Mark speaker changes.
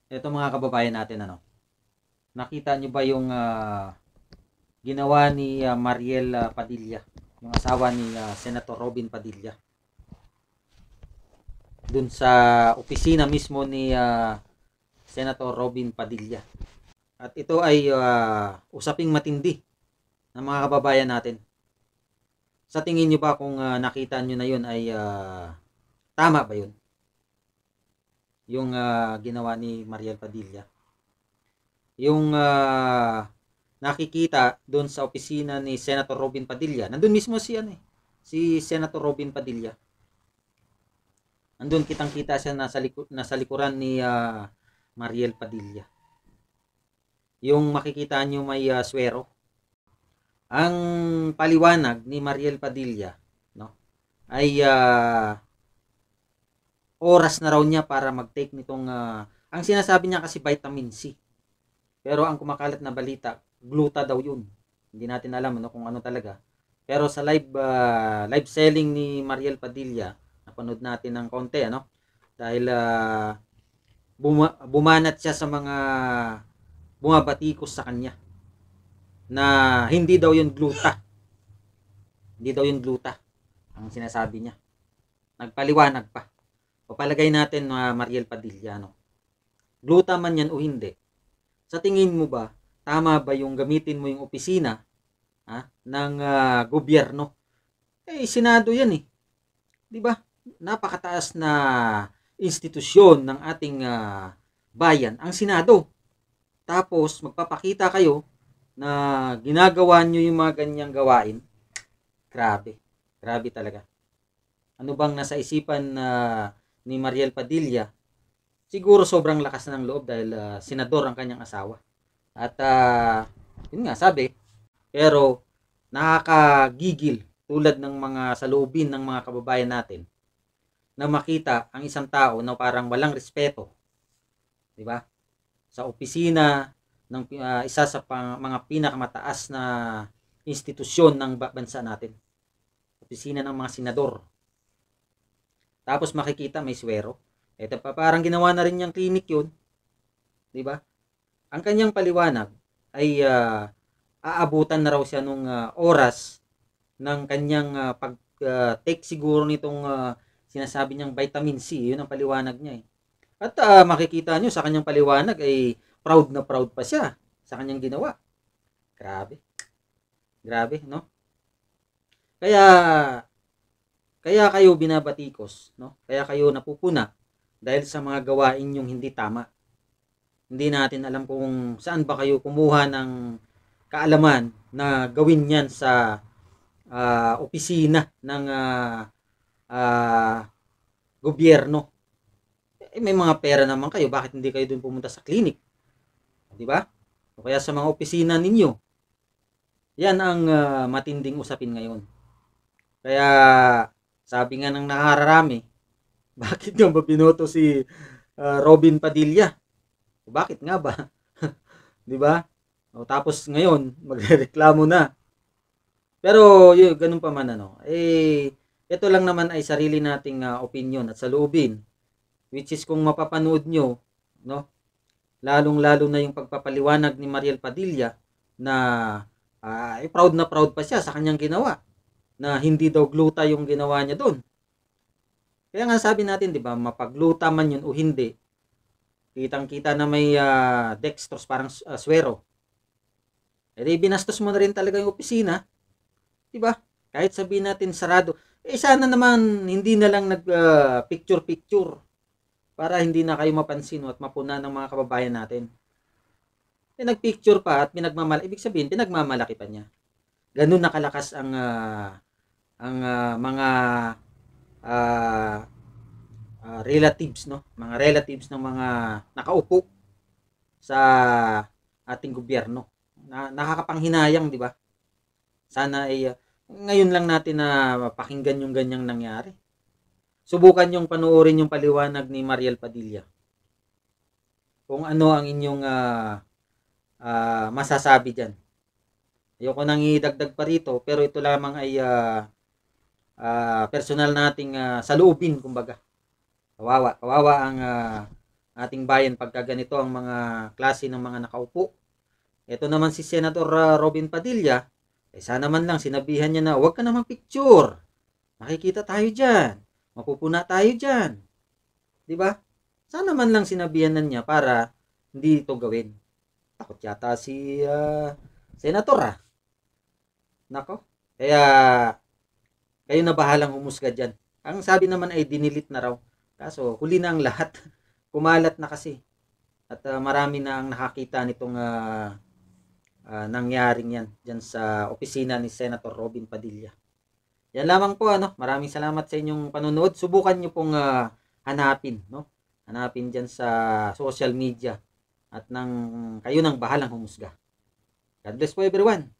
Speaker 1: Eto mga kababayan natin, ano, nakita nyo ba yung ginawa ni Mariel Padilla, yung asawa ni Senator Robin Padilla, dun sa opisina mismo ni Senator Robin Padilla. At ito ay usaping matindi ng mga kababayan natin. Sa tingin nyo ba kung nakita nyo na yun ay tama ba yun? Yung ginawa ni Mariel Padilla. Yung nakikita doon sa opisina ni Senator Robin Padilla. Nandun mismo si ano si Senator Robin Padilla. Nandun kitang-kita siya nasa likuran ni Mariel Padilla. Yung makikita nyo may swero. Ang paliwanag ni Mariel Padilla, no, ay oras na raw niya para mag-take nitong ang sinasabi niya kasi vitamin C. Pero ang kumakalat na balita, gluta daw 'yun. Hindi natin alam ano kung ano talaga. Pero sa live selling ni Mariel Padilla, napanood natin ng konti ano dahil bumanat siya sa mga bumabatikos sa kanya na hindi daw 'yun gluta. Hindi daw 'yun gluta ang sinasabi niya. Nagpaliwanag pa. Papalagay natin Mariel Padilla no. Gluta man 'yan o hindi. Sa tingin mo ba tama ba yung gamitin mo yung opisina ng gobyerno? Eh, Senado yan eh. Di ba? Napakataas na institusyon ng ating bayan, ang Senado. Tapos, magpapakita kayo na ginagawa nyo yung mga ganyang gawain. Grabe. Grabe talaga. Ano bang nasa isipan ni Mariel Padilla? Siguro sobrang lakas na ng loob dahil senador ang kanyang asawa. At yun nga, sabi, pero nakakagigil tulad ng mga saloobin ng mga kababayan natin na makita ang isang tao na parang walang respeto, 'di ba? Sa opisina ng isa sa mga pinakamataas na institusyon ng bansa natin. Opisina ng mga senador. Tapos makikita may swero. Ito pa parang ginawa na rin niyang clinic 'yun, 'di ba? Ang kanyang paliwanag ay aabutan na raw siya nung oras ng kanyang pag-take siguro nitong sinasabi niyang vitamin C. Yun ang paliwanag niya eh. At makikita nyo sa kanyang paliwanag ay proud na proud pa siya sa kanyang ginawa. Grabe. Grabe, no? Kaya kaya kayo binabatikos, no? Kaya kayo napupuna dahil sa mga gawain yung hindi tama. Hindi natin alam kung saan ba kayo kumuha ng kaalaman na gawin yan sa opisina ng gobyerno. Eh, may mga pera naman kayo, bakit hindi kayo dun pumunta sa clinic? Di ba? O kaya sa mga opisina ninyo. Yan ang matinding usapin ngayon. Kaya sabi nga ng nakararami, bakit nga ba binoto si Robin Padilla? O bakit nga ba? Di ba? O tapos ngayon, magrereklamo na. Pero yun, ganun pa man ano. Eh, ito lang naman ay sarili nating opinion at saloobin. Which is kung mapapanood nyo, no? Lalong-lalo na yung pagpapaliwanag ni Mariel Padilla na proud na proud pa siya sa kanyang ginawa. Na hindi daw gluta yung ginawa niya doon. Kaya nga sabi natin, di ba, mapagluta man yun o hindi, kitang-kita na may dextrose, parang swero. Eh, binastos mo na rin talaga yung opisina. Di ba? Kahit sabihin natin sarado. Eh, sana naman hindi na lang nag-picture-picture para hindi na kayo mapansin at mapuna ng mga kababayan natin. Eh, nagpicture pa at ibig sabihin, pinagmamalaki pa niya. Ganun nakalakas ang mga uh, relatives, no? Mga relatives ng mga nakaupo sa ating gobyerno. Nakakapanghinayang, di ba? Sana ay ngayon lang natin na pakinggan yung ganyang nangyari. Subukan yung panoorin yung paliwanag ni Mariel Padilla. Kung ano ang inyong masasabi dyan. Ayoko nang idagdag pa rito, pero ito lamang ay personal nating saloobin, kumbaga. Kawawa ang ating bayan pagka ganito ang mga klase ng mga nakaupo. Ito naman si Senator Robin Padilla, sana man lang sinabihan niya na huwag ka namang picture. Makikita tayo dyan. Mapupuna tayo dyan. Di ba? Sana man lang sinabihan na niya para hindi ito gawin. Takot yata si Senator Nako. Kaya kayo na bahalang humusga dyan. Ang sabi naman ay dinilit na raw. Kaso huli na ang lahat. Kumalat na kasi. At marami na ang nakakita nitong nangyaring yan dyan sa opisina ni Senator Robin Padilla. Yan lamang po, maraming salamat sa inyong panonood. Subukan nyo pong hanapin, hanapin dyan sa social media at kayo nang bahalang humusga. God bless po everyone.